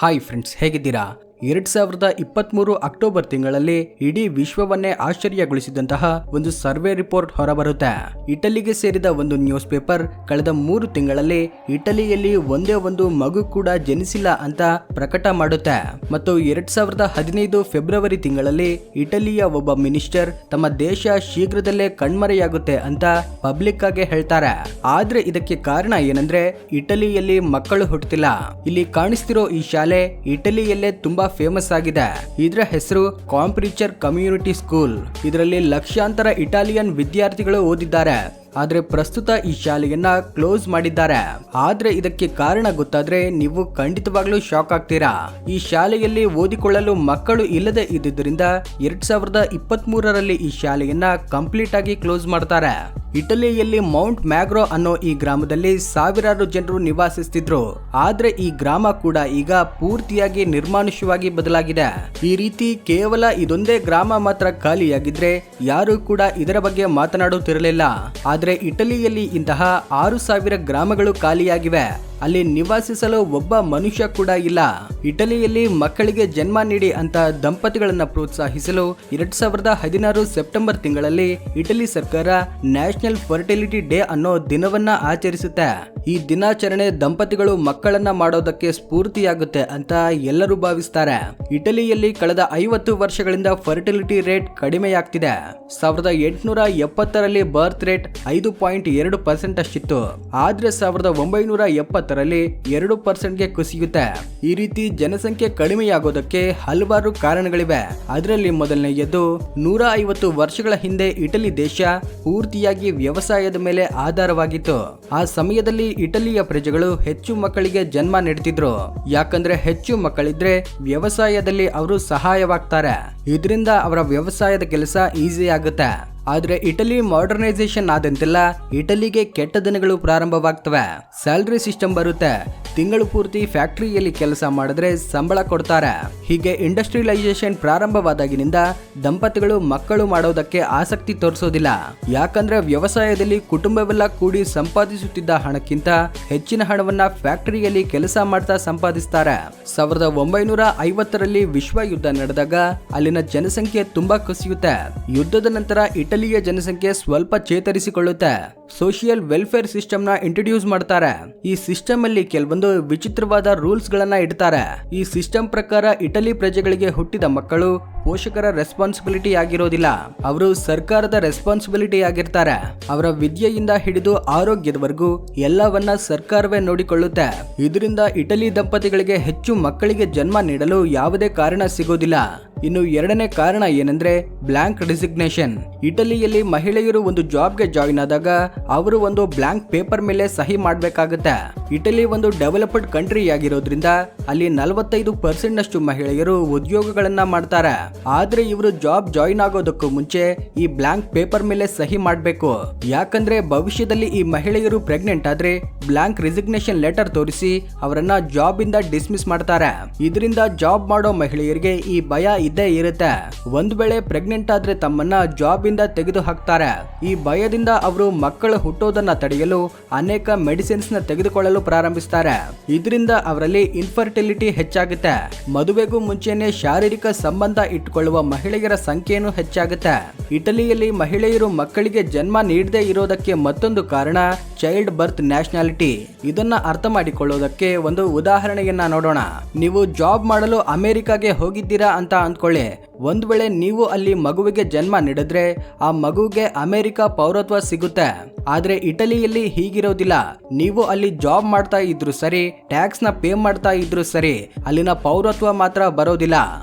Hi friends, ಹೇಗಿದ್ದೀರಾ? 2023 October ತಿಂಗಳಲ್ಲಿ ಇಡೀ ವಿಶ್ವವನ್ನೇ ಆಶ್ಚರ್ಯಗೊಳಿಸಿದಂತಹ ಒಂದು ಸರ್ವೆ ರಿಪೋರ್ಟ್ ಹೊರಬರುತ್ತೆ. ಇಟಲಿಗೆ ಸೇರಿದ ಒಂದು ನ್ಯೂಸ್ ಪೇಪರ್ ಕಳೆದ 3 ತಿಂಗಳಲ್ಲಿ ಇಟಲಿಯಲ್ಲಿ ಒಂದೇ ಒಂದು ಮಗು ಕೂಡ ಜನಿಸಿಲ್ಲ ಅಂತ ಪ್ರಕಟ ಮಾಡುತ್ತೆ. ಮತ್ತು 2015 ಫೆಬ್ರವರಿ ತಿಂಗಳಲ್ಲಿ ಇಟಲಿಯ ಒಬ್ಬ ಮಿನಿಸ್ಟರ್ ತಮ್ಮ ದೇಶ ಶೀಘ್ರದಲ್ಲೇ ಕಣ್ಮರೆಯಾಗುತ್ತೆ ಅಂತ ಪಬ್ಲಿಕ್ ಆಗಿ ಹೇಳ್ತಾರೆ. ಆದ್ರೆ ಇದಕ್ಕೆ ಕಾರಣ ಏನಂದ್ರೆ ಇಟಲಿಯಲ್ಲಿ ಮಕ್ಕಳು ಹುಟ್ಟುತ್ತಿಲ್ಲ. ಇಲ್ಲಿ ಕಾಣಿಸ್ತಿರೋ ಈ ಶಾಲೆ ಇಟಲಿಯಲ್ಲೇ ತುಂಬಾ ಫೇಮಸ್ ಆಗಿದೆ. ಇದರ ಹೆಸರು ಕಾಂಪ್ರಿಚರ್ ಕಮ್ಯುನಿಟಿ ಸ್ಕೂಲ್. ಇದರಲ್ಲಿ ಲಕ್ಷಾಂತರ ಇಟಾಲಿಯನ್ ವಿದ್ಯಾರ್ಥಿಗಳು ಓದಿದ್ದಾರೆ. ಆದ್ರೆ ಪ್ರಸ್ತುತ ಈ ಶಾಲೆಯನ್ನ ಕ್ಲೋಸ್ ಮಾಡಿದ್ದಾರೆ. ಆದ್ರೆ ಇದಕ್ಕೆ ಕಾರಣ ಗೊತ್ತಾದ್ರೆ ನೀವು ಖಂಡಿತವಾಗ್ಲೂ ಶಾಕ್ ಆಗ್ತೀರಾ. ಈ ಶಾಲೆಯಲ್ಲಿ ಓದಿಕೊಳ್ಳಲು ಮಕ್ಕಳು ಇಲ್ಲದೆ ಇದ್ದಿದ್ದರಿಂದ 2023ರಲ್ಲಿ ಈ ಶಾಲೆಯನ್ನ ಕಂಪ್ಲೀಟ್ ಆಗಿ ಕ್ಲೋಸ್ ಮಾಡ್ತಾರೆ. ಇಟಲಿಯಲ್ಲಿ ಮೌಂಟ್ ಮ್ಯಾಗ್ರೋ ಅನ್ನೋ ಈ ಗ್ರಾಮದಲ್ಲಿ ಸಾವಿರಾರು ಜನರು ನಿವಾಸಿಸುತ್ತಿದ್ರು. ಆದ್ರೆ ಈ ಗ್ರಾಮ ಕೂಡ ಈಗ ಪೂರ್ತಿಯಾಗಿ ನಿರ್ಮಾನುಷ್ಯವಾಗಿ ಬದಲಾಗಿದೆ. ಈ ರೀತಿ ಕೇವಲ ಇದೊಂದೇ ಗ್ರಾಮ ಮಾತ್ರ ಖಾಲಿಯಾಗಿದ್ರೆ ಯಾರು ಕೂಡ ಇದರ ಬಗ್ಗೆ ಮಾತನಾಡುತ್ತಿರಲಿಲ್ಲ. ಆದ್ರೆ ಇಟಲಿಯಲ್ಲಿ ಇಂತಹ 6,000 ಗ್ರಾಮಗಳು ಖಾಲಿಯಾಗಿವೆ. ಅಲ್ಲಿ ನಿವಾಸಿಸಲು ಒಬ್ಬ ಮನುಷ್ಯ ಕೂಡ ಇಲ್ಲ. ಇಟಲಿಯಲ್ಲಿ ಮಕ್ಕಳಿಗೆ ಜನ್ಮ ನೀಡಿ ಅಂತ ದಂಪತಿಗಳನ್ನ ಪ್ರೋತ್ಸಾಹಿಸಲು 2016 ಸೆಪ್ಟೆಂಬರ್ ತಿಂಗಳಲ್ಲಿ ಇಟಲಿ ಸರ್ಕಾರ ನ್ಯಾಷನಲ್ ಫರ್ಟಿಲಿಟಿ ಡೇ ಅನ್ನೋ ದಿನವನ್ನ ಆಚರಿಸುತ್ತೆ. ಈ ದಿನಾಚರಣೆ ದಂಪತಿಗಳು ಮಕ್ಕಳನ್ನ ಮಾಡೋದಕ್ಕೆ ಸ್ಫೂರ್ತಿಯಾಗುತ್ತೆ ಅಂತ ಎಲ್ಲರೂ ಭಾವಿಸ್ತಾರೆ. ಇಟಲಿಯಲ್ಲಿ ಕಳೆದ 50 ವರ್ಷಗಳಿಂದ ಫರ್ಟಿಲಿಟಿ ರೇಟ್ ಕಡಿಮೆಯಾಗ್ತಿದೆ. 1870ರಲ್ಲಿ ಬರ್ತ್ ರೇಟ್ 5.2% ಅಷ್ಟಿತ್ತು. ಆದ್ರೆ 1970ರಲ್ಲಿ 2%ಗೆ ಕುಸಿಯುತ್ತೆ. ಈ ರೀತಿ ಜನಸಂಖ್ಯೆ ಕಡಿಮೆಯಾಗೋದಕ್ಕೆ ಹಲವಾರು ಕಾರಣಗಳಿವೆ. ಅದರಲ್ಲಿ ಮೊದಲನೆಯದು 150 ವರ್ಷಗಳ ಹಿಂದೆ ಇಟಲಿ ದೇಶ ಪೂರ್ತಿಯಾಗಿ ವ್ಯವಸಾಯದ ಮೇಲೆ ಆಧಾರವಾಗಿತ್ತು. ಆ ಸಮಯದಲ್ಲಿ ಇಟಲಿಯ ಪ್ರಜೆಗಳು ಹೆಚ್ಚು ಮಕ್ಕಳಿಗೆ ಜನ್ಮ ನೀಡುತ್ತಿದ್ರು. ಯಾಕಂದ್ರೆ ಹೆಚ್ಚು ಮಕ್ಕಳಿದ್ರೆ ವ್ಯವಸಾಯದಲ್ಲಿ ಅವರು ಸಹಾಯವಾಗ್ತಾರೆ. ಇದರಿಂದ ಅವರ ವ್ಯವಸಾಯದ ಕೆಲಸ ಈಸಿ ಆಗುತ್ತೆ. ಆದ್ರೆ ಇಟಲಿ ಮಾಡರ್ನೈಸೇಷನ್ ಆದಂತೆಲ್ಲ ಇಟಲಿಗೆ ಕೆಟ್ಟ ದಿನಗಳು ಪ್ರಾರಂಭವಾಗ್ತವೆ. ಸ್ಯಾಲರಿ ಸಿಸ್ಟಮ್ ಬರುತ್ತೆ. ತಿಂಗಳು ಪೂರ್ತಿ ಫ್ಯಾಕ್ಟರಿಯಲ್ಲಿ ಕೆಲಸ ಮಾಡಿದ್ರೆ ಸಂಬಳ ಕೊಡ್ತಾರೆ. ಹೀಗೆ ಇಂಡಸ್ಟ್ರಿಯಲೈಸೇಷನ್ ಪ್ರಾರಂಭವಾದಾಗಿನಿಂದ ದಂಪತಿಗಳು ಮಕ್ಕಳು ಮಾಡೋದಕ್ಕೆ ಆಸಕ್ತಿ ತೋರಿಸೋದಿಲ್ಲ. ಯಾಕಂದ್ರೆ ವ್ಯವಸಾಯದಲ್ಲಿ ಕುಟುಂಬವೆಲ್ಲ ಕೂಡಿ ಸಂಪಾದಿಸುತ್ತಿದ್ದ ಹಣಕ್ಕಿಂತ ಹೆಚ್ಚಿನ ಹಣವನ್ನ ಫ್ಯಾಕ್ಟರಿಯಲ್ಲಿ ಕೆಲಸ ಮಾಡ್ತಾ ಸಂಪಾದಿಸ್ತಾರೆ. 1950ರಲ್ಲಿ ವಿಶ್ವ ಯುದ್ಧ ನಡೆದಾಗ ಅಲ್ಲಿನ ಜನಸಂಖ್ಯೆ ತುಂಬಾ ಕುಸಿಯುತ್ತೆ. ಯುದ್ಧದ ನಂತರ ಇಟಲಿಯ ಜನಸಂಖ್ಯೆ ಸ್ವಲ್ಪ ಚೇತರಿಸಿಕೊಳ್ಳುತ್ತೆ. ಸೋಷಿಯಲ್ ವೆಲ್ಫೇರ್ ಸಿಸ್ಟಮ್ ನ ಇಂಟ್ರೊಡ್ಯೂಸ್ ಮಾಡ್ತಾರೆ. ಈ ಸಿಸ್ಟಮ್ ಅಲ್ಲಿ ಕೆಲವೊಂದು ವಿಚಿತ್ರವಾದ ರೂಲ್ಸ್ ಗಳನ್ನ ಇಡ್ತಾರೆ. ಈ ಸಿಸ್ಟಮ್ ಪ್ರಕಾರ ಇಟಲಿ ಪ್ರಜೆಗಳಿಗೆ ಹುಟ್ಟಿದ ಮಕ್ಕಳು ಪೋಷಕರ ರೆಸ್ಪಾನ್ಸಿಬಿಲಿಟಿ ಆಗಿರೋದಿಲ್ಲ. ಅವರು ಸರ್ಕಾರದ ರೆಸ್ಪಾನ್ಸಿಬಿಲಿಟಿ ಆಗಿರ್ತಾರೆ. ಅವರ ವಿದ್ಯೆಯಿಂದ ಹಿಡಿದು ಆರೋಗ್ಯದವರೆಗೂ ಎಲ್ಲವನ್ನ ಸರ್ಕಾರವೇ ನೋಡಿಕೊಳ್ಳುತ್ತೆ. ಇದರಿಂದ ಇಟಲಿ ದಂಪತಿಗಳಿಗೆ ಹೆಚ್ಚು ಮಕ್ಕಳಿಗೆ ಜನ್ಮ ನೀಡಲು ಯಾವುದೇ ಕಾರಣ ಸಿಗೋದಿಲ್ಲ. ಇನ್ನು ಎರಡನೇ ಕಾರಣ ಏನಂದ್ರೆ ಬ್ಲಾಂಕ್ ರಿಸಿಗ್ನೇಷನ್. ಇಟಲಿಯಲ್ಲಿ ಮಹಿಳೆಯರು ಒಂದು ಜಾಬ್ಗೆ ಜಾಯಿನ್ ಆದಾಗ ಅವರು ಒಂದು ಬ್ಲಾಂಕ್ ಪೇಪರ್ ಮೇಲೆ ಸಹಿ ಮಾಡಬೇಕಾಗುತ್ತೆ. ಇಟಲಿ ಒಂದು ಡೆವಲಪ್ಡ್ ಕಂಟ್ರಿ ಆಗಿರೋದ್ರಿಂದ ಅಲ್ಲಿ 45% ಮಹಿಳೆಯರು ಉದ್ಯೋಗಗಳನ್ನ ಮಾಡ್ತಾರೆ. ಆದ್ರೆ ಇವರು ಜಾಬ್ ಜಾಯಿನ್ ಆಗೋದಕ್ಕೂ ಮುಂಚೆ ಈ ಬ್ಲಾಂಕ್ ಪೇಪರ್ ಮೇಲೆ ಸಹಿ ಮಾಡಬೇಕು. ಯಾಕಂದ್ರೆ ಭವಿಷ್ಯದಲ್ಲಿ ಈ ಮಹಿಳೆಯರು ಪ್ರೆಗ್ನೆಂಟ್ ಆದ್ರೆ ಬ್ಲಾಂಕ್ ರಿಸಿಗ್ನೇಷನ್ ಲೆಟರ್ ತೋರಿಸಿ ಅವರನ್ನ ಜಾಬ್ ಇಂದ ಡಿಸ್ಮಿಸ್ ಮಾಡ್ತಾರೆ. ಇದರಿಂದ ಜಾಬ್ ಮಾಡೋ ಮಹಿಳೆಯರಿಗೆ ಈ ಭಯ ಇದ್ದೇ ಇರುತ್ತೆ. ಒಂದು ವೇಳೆ ಪ್ರೆಗ್ನೆಂಟ್ ಆದ್ರೆ ತಮ್ಮನ್ನ ಜಾಬ್ ಇಂದ ತೆಗೆದು ಹಾಕ್ತಾರೆ. ಈ ಭಯದಿಂದ ಅವರು ಮಕ್ಕಳು ಹುಟ್ಟೋದನ್ನ ತಡೆಯಲು ಅನೇಕ ಮೆಡಿಸಿನ್ಸ್ ನ ತೆಗೆದುಕೊಳ್ಳಲು ಪ್ರಾರಂಭಿಸ್ತಾರೆ. ಇದರಿಂದ ಅವರಲ್ಲಿ ಇನ್ಫರ್ಟಿಲಿಟಿ ಹೆಚ್ಚಾಗುತ್ತೆ. ಮದುವೆಗೂ ಮುಂಚೆನೆ ಶಾರೀರಿಕ ಸಂಬಂಧ ಇಟ್ಟುಕೊಳ್ಳುವ ಮಹಿಳೆಯರ ಸಂಖ್ಯೆನೂ ಹೆಚ್ಚಾಗುತ್ತೆ. ಇಟಲಿಯಲ್ಲಿ ಮಹಿಳೆಯರು ಮಕ್ಕಳಿಗೆ ಜನ್ಮ ನೀಡದೇ ಇರೋದಕ್ಕೆ ಮತ್ತೊಂದು ಕಾರಣ ಚೈಲ್ಡ್ ಬರ್ತ್ ನ್ಯಾಷನಾಲಿಟಿ. ಇದನ್ನ ಅರ್ಥ ಮಾಡಿಕೊಳ್ಳೋದಕ್ಕೆ ಒಂದು ಉದಾಹರಣೆಯನ್ನ ನೋಡೋಣ. ನೀವು ಜಾಬ್ ಮಾಡಲು ಅಮೆರಿಕಾಗೆ ಹೋಗಿದ್ದೀರಾ ಅಂತ ಅಂದ್ಕೊಳ್ಳಿ. ಒಂದ್ ವೇಳೆ ನೀವು ಅಲ್ಲಿ ಮಗುವಿಗೆ ಜನ್ಮ ನೀಡಿದ್ರೆ ಆ ಮಗುವಿಗೆ ಅಮೆರಿಕ ಪೌರತ್ವ ಸಿಗುತ್ತೆ. ಆದ್ರೆ ಇಟಲಿಯಲ್ಲಿ ಹೀಗಿರೋದಿಲ್ಲ. ನೀವು ಅಲ್ಲಿ ಜಾಬ್ ಮಾಡ್ತಾ ಇದ್ರು ಸರಿ, ಟ್ಯಾಕ್ಸ್ ನ ಪೇ ಮಾಡ್ತಾ ಇದ್ರು ಸರಿ, ಅಲ್ಲಿನ ಪೌರತ್ವ ಮಾತ್ರ ಬರೋದಿಲ್ಲ.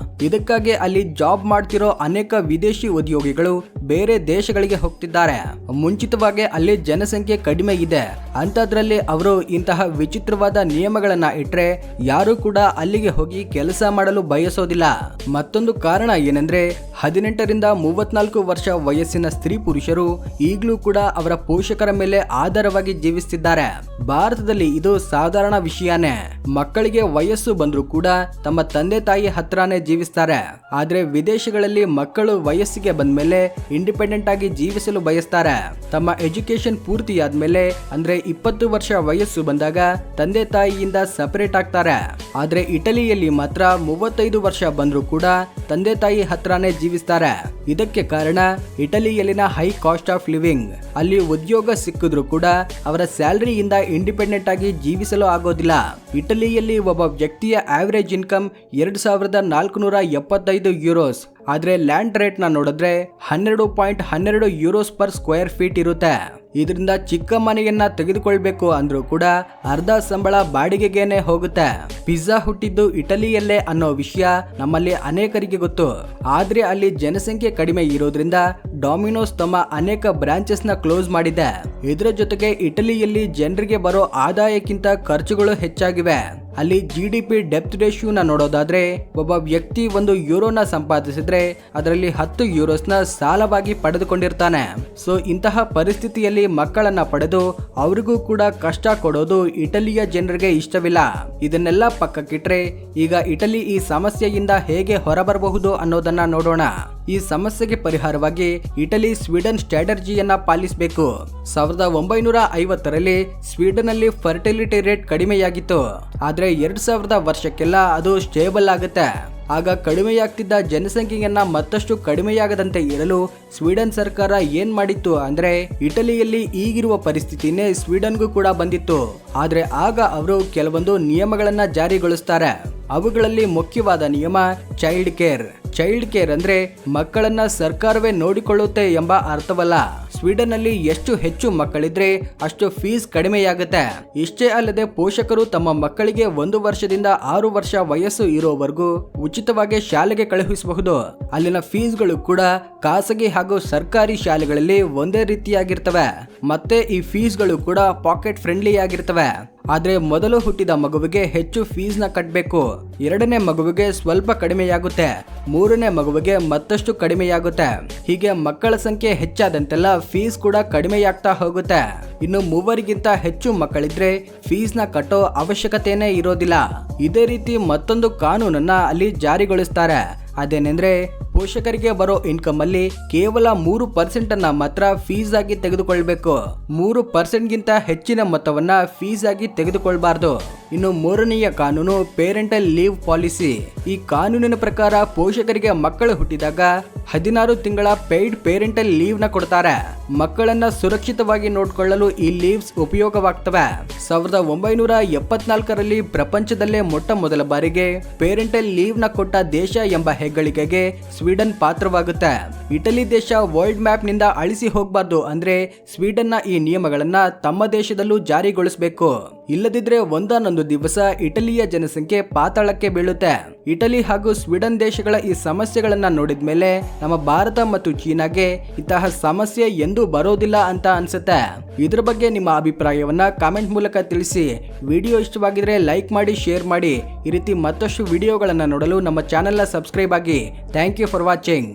ಇದಕ್ಕಾಗಿ ಅಲ್ಲಿ ಜಾಬ್ ಮಾಡ್ತಿರೋ ಅನೇಕ ವಿದೇಶಿ ಉದ್ಯೋಗಿಗಳು ಬೇರೆ ದೇಶಗಳಿಗೆ ಹೋಗ್ತಿದ್ದಾರೆ. ಮುಂಚಿತವಾಗಿ ಅಲ್ಲಿ ಜನಸಂಖ್ಯೆ ಕಡಿಮೆ ಇದೆ. ಅಂತದ್ರಲ್ಲಿ ಅವರು ಇಂತಹ ವಿಚಿತ್ರವಾದ ನಿಯಮಗಳನ್ನ ಇಟ್ರೆ ಯಾರು ಕೂಡ ಅಲ್ಲಿಗೆ ಹೋಗಿ ಕೆಲಸ ಮಾಡಲು ಬಯಸೋದಿಲ್ಲ. ಮತ್ತೊಂದು ಕಾರಣ ಏನಂದ್ರೆ 18ರಿಂದ 34 ವರ್ಷ ವಯಸ್ಸಿನ ಸ್ತ್ರೀ ಪುರುಷರು ಈಗಲೂ ಕೂಡ ಅವರ ಪೋಷಕರ ಮೇಲೆ ಆಧಾರವಾಗಿ ಜೀವಿಸುತ್ತಿದ್ದಾರೆ. ಭಾರತದಲ್ಲಿ ಇದು ಸಾಧಾರಣ ವಿಷಯನೇ. ಮಕ್ಕಳಿಗೆ ವಯಸ್ಸು ಬಂದ್ರೂ ಕೂಡ ತಮ್ಮ ತಂದೆ ತಾಯಿ ಹತ್ರನೇ ಜೀವಿಸ್ತಾರೆ. ಆದ್ರೆ ವಿದೇಶಗಳಲ್ಲಿ ಮಕ್ಕಳು ವಯಸ್ಸಿಗೆ ಬಂದ್ಮೇಲೆ ಇಂಡಿಪೆಂಡೆಂಟ್ ಆಗಿ ಜೀವಿಸಲು ಬಯಸ್ತಾರೆ. ತಮ್ಮ ಎಜುಕೇಶನ್ ಪೂರ್ತಿಯಾದ್ಮೇಲೆ ಅಂದ್ರೆ 20 ವರ್ಷ ವಯಸ್ಸು ಬಂದಾಗ ತಂದೆ ತಾಯಿಯಿಂದ ಸಪರೇಟ್ ಆಗ್ತಾರೆ. ಆದ್ರೆ ಇಟಲಿಯಲ್ಲಿ ಮಾತ್ರ 35 ವರ್ಷ ಬಂದ್ರೂ ಕೂಡ ತಂದೆ ತಾಯಿ ಹತ್ರನೇ ಜೀವಿಸ್ತಾರೆ. ಇದಕ್ಕೆ ಕಾರಣ ಇಟಲಿಯಲ್ಲಿನ ಹೈ ಕಾಸ್ಟ್ ಆಫ್ ಲಿವಿಂಗ್. ಅಲ್ಲಿ ಉದ್ಯೋಗ ಸಿಕ್ಕಿದ್ರು ಕೂಡ ಅವರ ಸ್ಯಾಲರಿಯಿಂದ ಇಂಡಿಪೆಂಡೆಂಟ್ ಆಗಿ ಜೀವಿಸಲು ಆಗೋದಿಲ್ಲ. ಇಟಲಿಯಲ್ಲಿ ಒಬ್ಬ ವ್ಯಕ್ತಿಯ ಆವರೇಜ್ ಇನ್ಕಮ್ 2475 ಯೂರೋಸ್. ಆದ್ರೆ ಲ್ಯಾಂಡ್ ರೇಟ್ ನ ನೋಡಿದ್ರೆ 12.12 ಯೂರೋಸ್ ಪರ್ ಸ್ಕ್ವೇರ್ ಫೀಟ್ ಇರುತ್ತೆ. ಇದರಿಂದ ಚಿಕ್ಕ ಮನೆಯನ್ನ ತೆಗೆದುಕೊಳ್ಬೇಕು ಅಂದ್ರೂ ಕೂಡ ಅರ್ಧ ಸಂಬಳ ಬಾಡಿಗೆಗೇನೆ ಹೋಗುತ್ತೆ. ಪಿಜ್ಜಾ ಹುಟ್ಟಿದ್ದು ಇಟಲಿಯಲ್ಲೇ ಅನ್ನೋ ವಿಷಯ ನಮ್ಮಲ್ಲಿ ಅನೇಕರಿಗೆ ಗೊತ್ತು. ಆದ್ರೆ ಅಲ್ಲಿ ಜನಸಂಖ್ಯೆ ಕಡಿಮೆ ಇರೋದ್ರಿಂದ ಡಾಮಿನೋಸ್ ತಮ್ಮ ಅನೇಕ ಬ್ರಾಂಚಸ್ ನ ಕ್ಲೋಸ್ ಮಾಡಿದೆ. ಇದರ ಜೊತೆಗೆ ಇಟಲಿಯಲ್ಲಿ ಜನರಿಗೆ ಬರೋ ಆದಾಯಕ್ಕಿಂತ ಖರ್ಚುಗಳು ಹೆಚ್ಚಾಗಿವೆ. ಅಲ್ಲಿ GDP ಡೆಪ್ತ್ ರೇಷಿಯೋನ ನೋಡೋದಾದ್ರೆ ಒಬ್ಬ ವ್ಯಕ್ತಿ 1 ಯೂರೋನ ಸಂಪಾದಿಸಿದ್ರೆ ಅದರಲ್ಲಿ 10 ಯೂರೋಸ್ನ ಸಾಲವಾಗಿ ಪಡೆದುಕೊಂಡಿರ್ತಾನೆ. ಸೊ ಇಂತಹ ಪರಿಸ್ಥಿತಿಯಲ್ಲಿ ಮಕ್ಕಳನ್ನ ಪಡೆದು ಅವರಿಗೂ ಕೂಡ ಕಷ್ಟ ಕೊಡೋದು ಇಟಲಿಯ ಜನರಿಗೆ ಇಷ್ಟವಿಲ್ಲ. ಇದನ್ನೆಲ್ಲ ಪಕ್ಕಕ್ಕಿಟ್ರೆ ಈಗ ಇಟಲಿ ಈ ಸಮಸ್ಯೆಯಿಂದ ಹೇಗೆ ಹೊರಬರಬಹುದು ಅನ್ನೋದನ್ನ ನೋಡೋಣ. ಈ ಸಮಸ್ಯೆಗೆ ಪರಿಹಾರವಾಗಿ ಇಟಲಿ ಸ್ವೀಡನ್ ಸ್ಟ್ರಾಟಜಿಯನ್ನ ಪಾಲಿಸಬೇಕು. 1950ರಲ್ಲಿ ಸ್ವೀಡನ್ ಅಲ್ಲಿ ಫರ್ಟಿಲಿಟಿ ರೇಟ್ ಕಡಿಮೆಯಾಗಿತ್ತು. ಆದ್ರೆ 2000 ವರ್ಷಕ್ಕೆಲ್ಲ ಅದು ಸ್ಟೇಬಲ್ ಆಗುತ್ತೆ. ಆಗ ಕಡಿಮೆಯಾಗ್ತಿದ್ದ ಜನಸಂಖ್ಯೆಯನ್ನ ಮತ್ತಷ್ಟು ಕಡಿಮೆಯಾಗದಂತೆ ಇರಲು ಸ್ವೀಡನ್ ಸರ್ಕಾರ ಏನ್ ಮಾಡಿತ್ತು ಅಂದ್ರೆ ಇಟಲಿಯಲ್ಲಿ ಈಗಿರುವ ಪರಿಸ್ಥಿತಿನೇ ಸ್ವೀಡನ್ಗೂ ಕೂಡ ಬಂದಿತ್ತು. ಆದ್ರೆ ಆಗ ಅವರು ಕೆಲವೊಂದು ನಿಯಮಗಳನ್ನ ಜಾರಿಗೊಳಿಸ್ತಾರೆ. ಅವುಗಳಲ್ಲಿ ಮುಖ್ಯವಾದ ನಿಯಮ ಚೈಲ್ಡ್ ಕೇರ್. ಚೈಲ್ಡ್ ಕೇರ್ ಅಂದ್ರೆ ಮಕ್ಕಳನ್ನ ಸರ್ಕಾರವೇ ನೋಡಿಕೊಳ್ಳುತ್ತೆ ಎಂಬ ಅರ್ಥವಲ್ಲ. ಸ್ವೀಡನ್ ಅಲ್ಲಿ ಎಷ್ಟು ಹೆಚ್ಚು ಮಕ್ಕಳಿದ್ರೆ ಅಷ್ಟು ಫೀಸ್ ಕಡಿಮೆಯಾಗುತ್ತೆ. ಇಷ್ಟೇ ಅಲ್ಲದೆ ಪೋಷಕರು ತಮ್ಮ ಮಕ್ಕಳಿಗೆ 1 ವರ್ಷದಿಂದ 6 ವರ್ಷ ವಯಸ್ಸು ಇರೋವರೆಗೂ ಉಚಿತವಾಗಿ ಶಾಲೆಗೆ ಕಳುಹಿಸಬಹುದು. ಅಲ್ಲಿನ ಫೀಸ್ಗಳು ಕೂಡ ಖಾಸಗಿ ಹಾಗೂ ಸರ್ಕಾರಿ ಶಾಲೆಗಳಲ್ಲಿ ಒಂದೇ ರೀತಿಯಾಗಿರ್ತವೆ. ಮತ್ತೆ ಈ ಫೀಸ್ಗಳು ಕೂಡ ಪಾಕೆಟ್ ಫ್ರೆಂಡ್ಲಿ ಆಗಿರ್ತವೆ. ಆದ್ರೆ ಮೊದಲು ಹುಟ್ಟಿದ ಮಗುವಿಗೆ ಹೆಚ್ಚು ಫೀಸ್ ನ ಕಟ್ಟಬೇಕು. 2ನೇ ಮಗುವಿಗೆ ಸ್ವಲ್ಪ ಕಡಿಮೆಯಾಗುತ್ತೆ. 3ನೇ ಮಗುವಿಗೆ ಮತ್ತಷ್ಟು ಕಡಿಮೆಯಾಗುತ್ತೆ. ಹೀಗೆ ಮಕ್ಕಳ ಸಂಖ್ಯೆ ಹೆಚ್ಚಾದಂತೆಲ್ಲ ಫೀಸ್ ಕೂಡ ಕಡಿಮೆಯಾಗ್ತಾ ಹೋಗುತ್ತೆ. ಇನ್ನು 3ಗಿಂತ ಹೆಚ್ಚು ಮಕ್ಕಳಿದ್ರೆ ಫೀಸ್ ನ ಕಟ್ಟೋ ಅವಶ್ಯಕತೆನೇ ಇರೋದಿಲ್ಲ. ಇದೇ ರೀತಿ ಮತ್ತೊಂದು ಕಾನೂನನ್ನ ಅಲ್ಲಿ ಜಾರಿಗೊಳಿಸ್ತಾರೆ. ಅದೇನೆಂದ್ರೆ ಪೋಷಕರಿಗೆ ಬರೋ ಇನ್ಕಮ್ ಅಲ್ಲಿ ಕೇವಲ 3% ಅನ್ನ ಮಾತ್ರ ಫೀಸ್ ಆಗಿ ತೆಗೆದುಕೊಳ್ಬೇಕು. 3%ಗಿಂತ ಹೆಚ್ಚಿನ ಮೊತ್ತವನ್ನ ಫೀಸ್ ಆಗಿ ತೆಗೆದುಕೊಳ್ಬಾರ್ದು. ಇನ್ನು 3ನೆಯ ಕಾನೂನು ಪೇರೆಂಟಲ್ ಲೀವ್ ಪಾಲಿಸಿ. ಈ ಕಾನೂನಿನ ಪ್ರಕಾರ ಪೋಷಕರಿಗೆ ಮಕ್ಕಳು ಹುಟ್ಟಿದಾಗ 16 ತಿಂಗಳ ಪೇಯ್ಡ್ ಪೇರೆಂಟಲ್ ಲೀವ್ ನ ಕೊಡ್ತಾರೆ. ಮಕ್ಕಳನ್ನ ಸುರಕ್ಷಿತವಾಗಿ ನೋಡಿಕೊಳ್ಳಲು ಈ ಲೀವ್ಸ್ ಉಪಯೋಗವಾಗ್ತವೆ. 1974ರಲ್ಲಿ ಪ್ರಪಂಚದಲ್ಲೇ ಮೊಟ್ಟ ಮೊದಲ ಬಾರಿಗೆ ಪೇರೆಂಟಲ್ ಲೀವ್ ನ ಕೊಟ್ಟ ದೇಶ ಎಂಬ ಹೆಗ್ಗಳಿಕೆಗೆ ಸ್ವೀಡನ್ ಪಾತ್ರವಾಗುತ್ತೆ. ಇಟಲಿ ದೇಶ ವರ್ಲ್ಡ್ ಮ್ಯಾಪ್ ನಿಂದ ಅಳಿಸಿ ಹೋಗಬಾರ್ದು ಅಂದ್ರೆ ಸ್ವೀಡನ್ ನ ಈ ನಿಯಮಗಳನ್ನ ತಮ್ಮ ದೇಶದಲ್ಲೂ ಜಾರಿಗೊಳಿಸಬೇಕು. ಇಲ್ಲದಿದ್ರೆ ಒಂದಾನೊಂದು ದಿವಸ ಇಟಲಿಯ ಜನಸಂಖ್ಯೆ ಪಾತಾಳಕ್ಕೆ ಬೀಳುತ್ತೆ. ಇಟಲಿ ಹಾಗೂ ಸ್ವೀಡನ್ ದೇಶಗಳ ಈ ಸಮಸ್ಯೆಗಳನ್ನ ನೋಡಿದ್ಮೇಲೆ ನಮ್ಮ ಭಾರತ ಮತ್ತು ಚೀನಾಗೆ ಇಂತಹ ಸಮಸ್ಯೆ ಎಂದೂ ಬರೋದಿಲ್ಲ ಅಂತ ಅನ್ಸುತ್ತೆ. ಇದ್ರ ಬಗ್ಗೆ ನಿಮ್ಮ ಅಭಿಪ್ರಾಯವನ್ನ ಕಾಮೆಂಟ್ ಮೂಲಕ ತಿಳಿಸಿ. ವಿಡಿಯೋ ಇಷ್ಟವಾಗಿದ್ರೆ ಲೈಕ್ ಮಾಡಿ, ಶೇರ್ ಮಾಡಿ. ಈ ರೀತಿ ಮತ್ತಷ್ಟು ವಿಡಿಯೋಗಳನ್ನ ನೋಡಲು ನಮ್ಮ ಚಾನೆಲ್ನ ಸಬ್ಸ್ಕ್ರೈಬ್ ಆಗಿ. Thank you for watching.